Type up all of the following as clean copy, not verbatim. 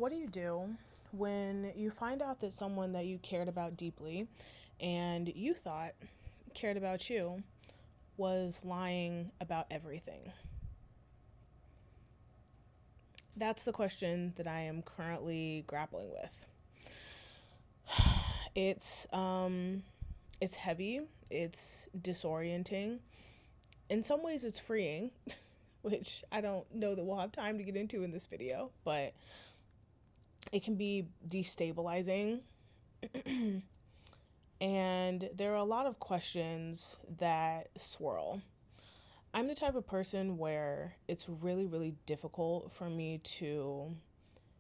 What do you do when you find out that someone that you cared about deeply and you thought cared about you was lying about everything? That's the question that I am currently grappling with. It's heavy, it's disorienting. In some ways it's freeing, which I don't know that we'll have time to get into in this video, but it can be destabilizing. And there are a lot of questions that swirl. I'm the type of person where it's really, really difficult for me to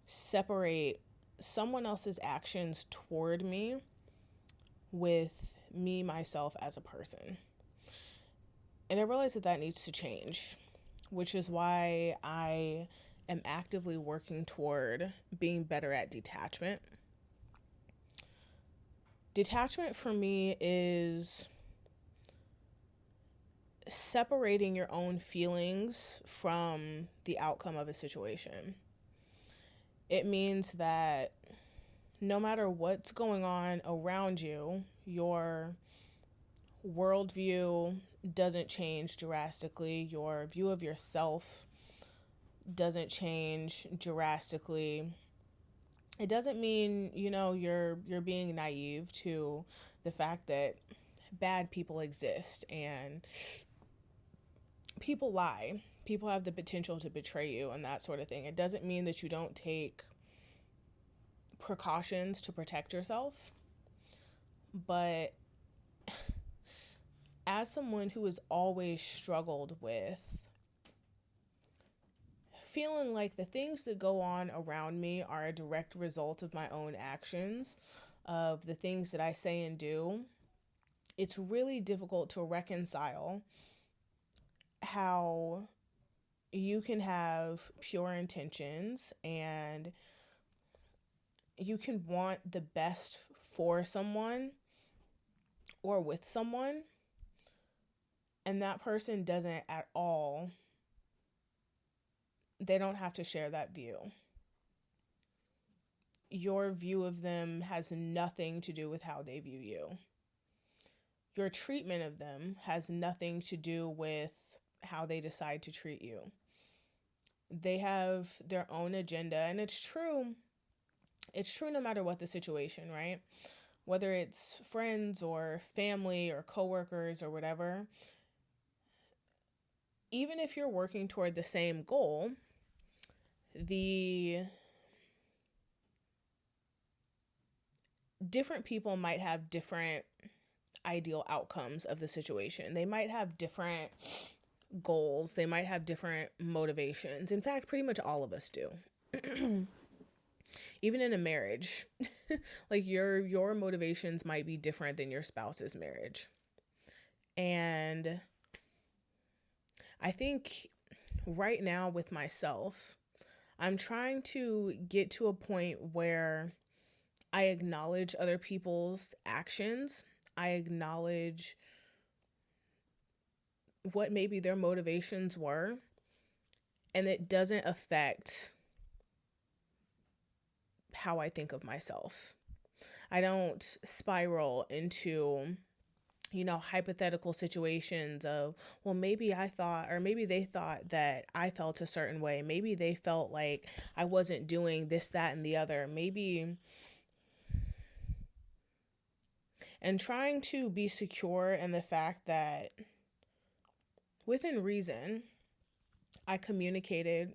separate someone else's actions toward me with me, myself as a person. And I realize that that needs to change, which is why I am actively working toward being better at detachment. Detachment for me is separating your own feelings from the outcome of a situation. It means that no matter what's going on around you, your worldview doesn't change drastically, your view of yourself doesn't change drastically. It doesn't mean, you're being naive to the fact that bad people exist and people lie. People have the potential to betray you and that sort of thing. It doesn't mean that you don't take precautions to protect yourself. But as someone who has always struggled with feeling like the things that go on around me are a direct result of my own actions, of the things that I say and do, it's really difficult to reconcile how you can have pure intentions and you can want the best for someone or with someone, and that person doesn't at all, they don't have to share that view. Your view of them has nothing to do with how they view you. Your treatment of them has nothing to do with how they decide to treat you. They have their own agenda, and it's true. It's true no matter what the situation, right? Whether it's friends or family or coworkers or whatever, even if you're working toward the same goal, the different people might have different ideal outcomes of the situation. They might have different goals, they might have different motivations. In fact, pretty much all of us do. Even in a marriage, like your motivations might be different than your spouse's marriage. And I think right now with myself, I'm trying to get to a point where I acknowledge other people's actions. I acknowledge what maybe their motivations were, and it doesn't affect how I think of myself. I don't spiral into, hypothetical situations of, well, maybe I thought, or maybe they thought that I felt a certain way. Maybe they felt like I wasn't doing this, that, and the other. Maybe, and trying to be secure in the fact that within reason, I communicated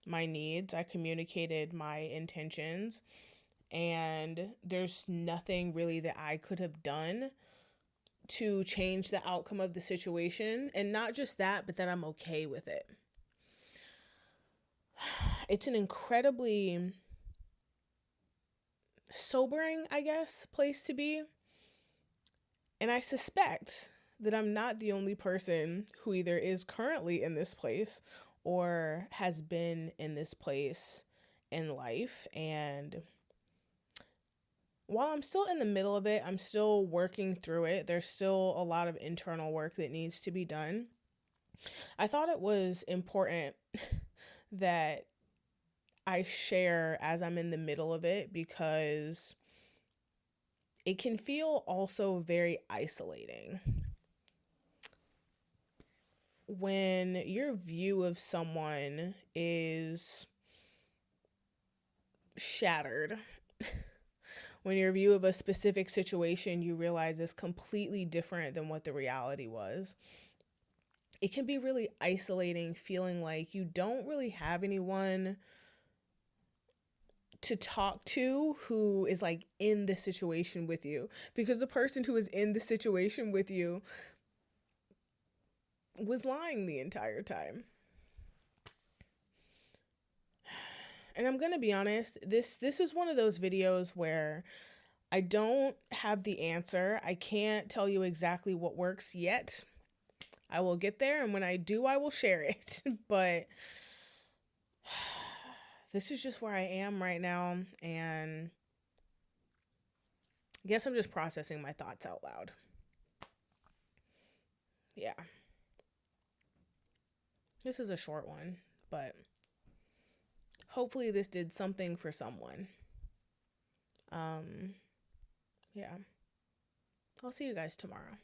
my needs, I communicated my intentions, and there's nothing really that I could have done to change the outcome of the situation. And not just that, but that I'm okay with it. It's an incredibly sobering, I guess, place to be. And I suspect that I'm not the only person who either is currently in this place or has been in this place in life. And while I'm still in the middle of it, I'm still working through it. There's still a lot of internal work that needs to be done. I thought it was important that I share as I'm in the middle of it, because it can feel also very isolating when your view of someone is shattered. When your view of a specific situation you realize is completely different than what the reality was. It can be really isolating, feeling like you don't really have anyone to talk to who is like in the situation with you, because the person who is in the situation with you was lying the entire time. And I'm gonna be honest, this is one of those videos where I don't have the answer. I can't tell you exactly what works yet. I will get there, and when I do, I will share it. But this is just where I am right now, and I guess I'm just processing my thoughts out loud. Yeah. This is a short one, but hopefully this did something for someone. Yeah. I'll see you guys tomorrow.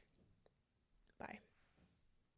Bye.